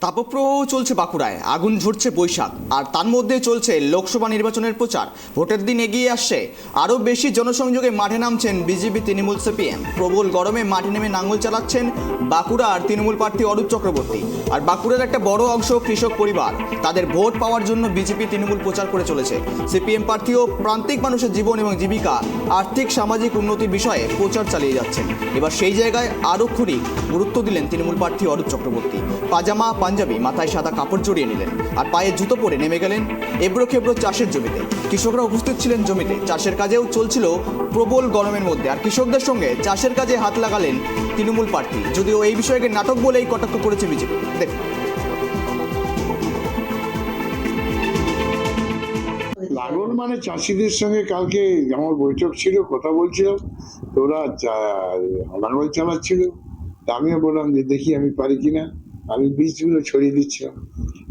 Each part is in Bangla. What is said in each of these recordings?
তাপপ্রবাহ চলছে বাঁকুড়ায়, আগুন ঝরছে বৈশাখ, আর তার মধ্যে চলছে লোকসভা নির্বাচনের প্রচার। ভোটের দিন এগিয়ে আসছে, আরও বেশি জনসংযোগে মাঠে নামছেন বিজেপি তৃণমূল সিপিএম। প্রবল গরমে মাঠে নেমে নাঙল চালাচ্ছেন বাঁকুড়ার তৃণমূল প্রার্থী অরূপ চক্রবর্তী। আর বাঁকুড়ার একটা বড় অংশ কৃষক পরিবার, তাদের ভোট পাওয়ার জন্য বিজেপি তৃণমূল প্রচার করে চলেছে। সিপিএম প্রার্থীও প্রান্তিক মানুষের জীবন এবং জীবিকা, আর্থিক সামাজিক উন্নতির বিষয়ে প্রচার চালিয়ে যাচ্ছেন। এবার সেই জায়গায় আরও ক্ষণিক গুরুত্ব দিলেন তৃণমূল প্রার্থী অরূপ চক্রবর্তী। পাজামা পাঞ্জাবি, মাথায় সাদা কাপড় জড়িয়ে নিলেন আর পায়ে জুতো পরে নেমে গেলেন এবড়ো খেবড়ো চাষের জমিতে। কৃষকরা উপস্থিত ছিলেন জমিতে, চাষের কাজেও চলছিল প্রবল গরমের মধ্যে। আর কৃষকদের সঙ্গে চাষের কাজে হাত লাগালেন তৃণমূল প্রার্থী, যদিও এই বিষয়কে নাটক বলেই কটাক্ষ করেছে বিজেপি। দেখুন। লাঙ্গল মানে চাষিদের সঙ্গে কালকে আমার বৈঠক ছিল, কথা বলছিলাম, তো ওরা লাঙ্গল চালাচ্ছিল। তা আমিও বললাম যে দেখি আমি পারি কিনা, আমি বীজগুলো ছড়িয়ে দিচ্ছিলাম।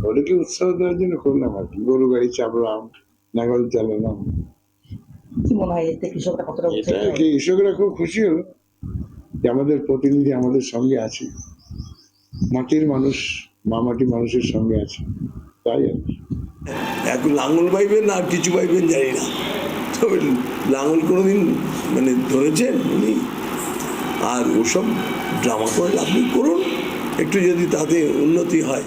ওদেরকে উৎসাহ দেওয়ার জন্য করলাম আর কি। গরু গাড়ি চাপলাম, লাঙ্গল চালালাম। কি মনে হয় এতে কৃষকরা কতটা এটা কৃষকরা খুব খুশি হলো যে আমাদের প্রতিনিধি আমাদের সঙ্গে আছে, মাটির মানুষ, মাটি মানুষের সঙ্গে আছে, তাই আর কি। এখন লাঙল বাইবেন আর কিছু বাইবেন জানি না, তবে লাঙল কোনোদিন মানে ধরেছেন উনি। আর ওসব ড্রামা করে আপনি করুন, একটু যদি তাতে উন্নতি হয়।